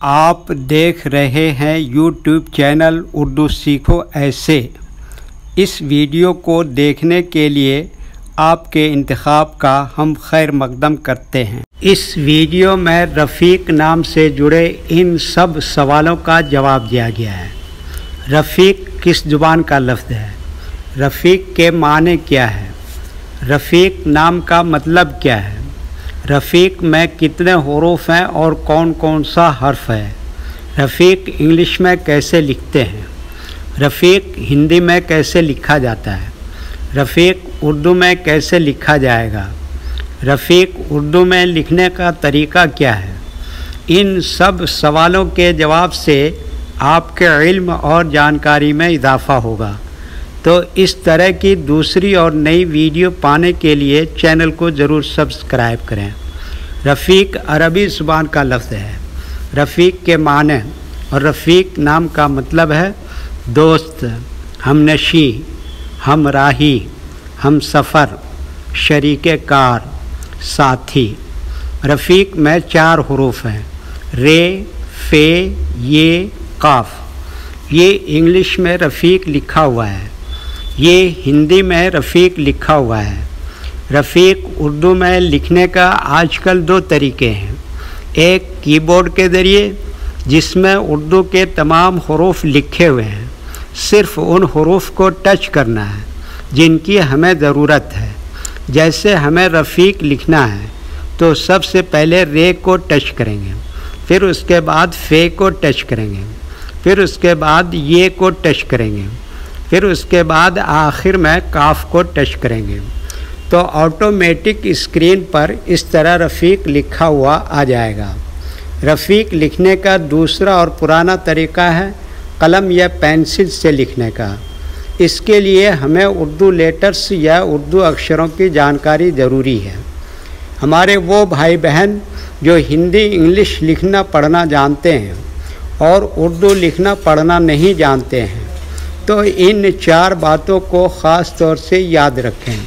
आप देख रहे हैं YouTube चैनल उर्दू सीखो ऐसे। इस वीडियो को देखने के लिए आपके इंतखाब का हम खैर मकदम करते हैं। इस वीडियो में रफ़ीक नाम से जुड़े इन सब सवालों का जवाब दिया गया है। रफ़ीक किस ज़ुबान का लफ्ज़ है? रफ़ीक के माने क्या है? रफ़ीक नाम का मतलब क्या है? रफ़ीक में कितने हुरूफ हैं और कौन कौन सा हर्फ है? रफ़ीक इंग्लिश में कैसे लिखते हैं? रफ़ीक हिंदी में कैसे लिखा जाता है? रफ़ीक उर्दू में कैसे लिखा जाएगा? रफ़ीक उर्दू में लिखने का तरीका क्या है? इन सब सवालों के जवाब से आपके इल्म और जानकारी में इजाफ़ा होगा। तो इस तरह की दूसरी और नई वीडियो पाने के लिए चैनल को ज़रूर सब्सक्राइब करें। रफ़ीक अरबी ज़ुबान का लफ्ज़ है। रफ़ीक के माने और रफ़ीक नाम का मतलब है दोस्त, हमनशी, हमराही, हम सफ़र, शरीके कार, साथी। रफ़ीक में 4 हुरूफ हैं, रे, फे, ये, काफ। ये इंग्लिश में रफ़ीक लिखा हुआ है। ये हिंदी में रफ़ीक लिखा हुआ है। रफ़ीक उर्दू में लिखने का आजकल 2 तरीके हैं। एक कीबोर्ड के ज़रिए जिसमें उर्दू के तमाम हुरूफ लिखे हुए हैं, सिर्फ़ उन हुरूफ को टच करना है जिनकी हमें ज़रूरत है। जैसे हमें रफ़ीक लिखना है तो सबसे पहले रे को टच करेंगे, फिर उसके बाद फे को टच करेंगे, फिर उसके बाद ये को टच करेंगे, फिर उसके बाद आखिर में काफ को टच करेंगे। तो ऑटोमेटिक स्क्रीन पर इस तरह रफ़ीक लिखा हुआ आ जाएगा। रफ़ीक लिखने का दूसरा और पुराना तरीका है कलम या पेंसिल से लिखने का। इसके लिए हमें उर्दू लेटर्स या उर्दू अक्षरों की जानकारी ज़रूरी है। हमारे वो भाई बहन जो हिंदी इंग्लिश लिखना पढ़ना जानते हैं और उर्दू लिखना पढ़ना नहीं जानते हैं, तो इन 4 बातों को ख़ास तौर से याद रखें।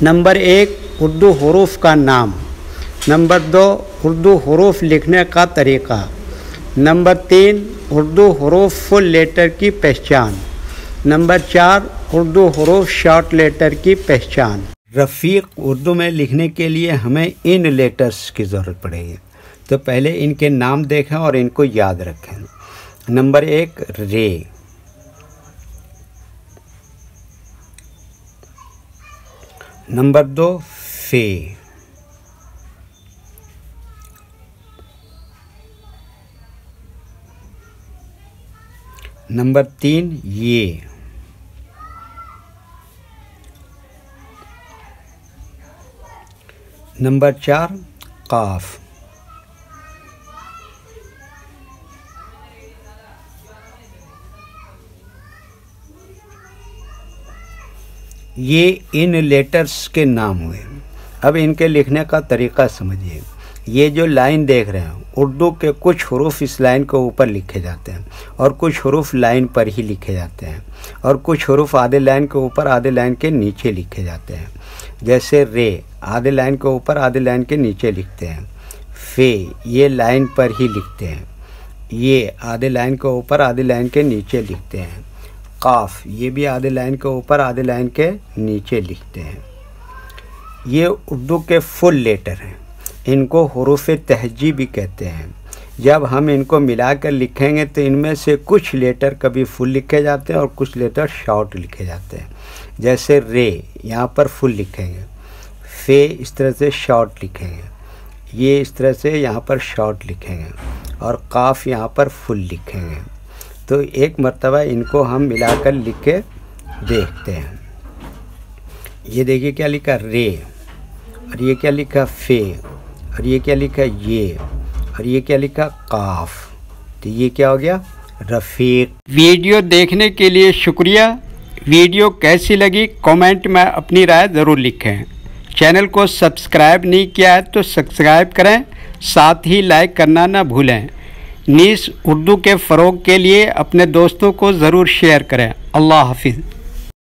नंबर 1 उर्दू हुरूफ का नाम। नंबर 2 उर्दू हुरूफ लिखने का तरीका। नंबर 3 उर्दू हुरूफ फुल लेटर की पहचान। नंबर 4 उर्दू हुरूफ शॉर्ट लेटर की पहचान। रफ़ीक उर्दू में लिखने के लिए हमें इन लेटर्स की ज़रूरत पड़ेगी। तो पहले इनके नाम देखें और इनको याद रखें। नंबर 1 रे। नंबर 2 फे। नंबर 3 ये। नंबर 4 काफ। ये इन लेटर्स के नाम हुए। अब इनके लिखने का तरीका समझिए। ये जो लाइन देख रहे हैं, उर्दू के कुछ हुरूफ इस लाइन के ऊपर लिखे जाते हैं और कुछ हुरूफ लाइन पर ही लिखे जाते हैं और कुछ हुरूफ आधे लाइन के ऊपर आधे लाइन के नीचे लिखे जाते हैं। जैसे रे आधे लाइन के ऊपर आधे लाइन के नीचे लिखते हैं। फे ये लाइन पर ही लिखते हैं। ये आधे लाइन के ऊपर आधे लाइन के नीचे लिखते हैं। काफ ये भी आधे लाइन के ऊपर आधे लाइन के नीचे लिखते हैं। ये उर्दू के फुल लेटर हैं। इनको हुरूफ तहजी भी कहते हैं। जब हम इनको मिलाकर लिखेंगे तो इनमें से कुछ लेटर कभी फुल लिखे जाते हैं और कुछ लेटर शॉर्ट लिखे जाते हैं। जैसे रे यहाँ पर फुल लिखेंगे, फे इस तरह से शॉर्ट लिखेंगे, ये इस तरह से यहाँ पर शॉर्ट लिखेंगे और काफ यहाँ पर फुल लिखेंगे। तो एक मर्तबा इनको हम मिलाकर लिख के देखते हैं। ये देखिए क्या लिखा रे, और ये क्या लिखा फे, और ये क्या लिखा ये, और ये क्या लिखा काफ। तो ये क्या हो गया रफ़ीक। वीडियो देखने के लिए शुक्रिया। वीडियो कैसी लगी कमेंट में अपनी राय ज़रूर लिखें। चैनल को सब्सक्राइब नहीं किया है तो सब्सक्राइब करें, साथ ही लाइक करना ना भूलें। नीस उर्दू के फ़रोग़ के लिए अपने दोस्तों को ज़रूर शेयर करें। अल्लाह हाफिज़।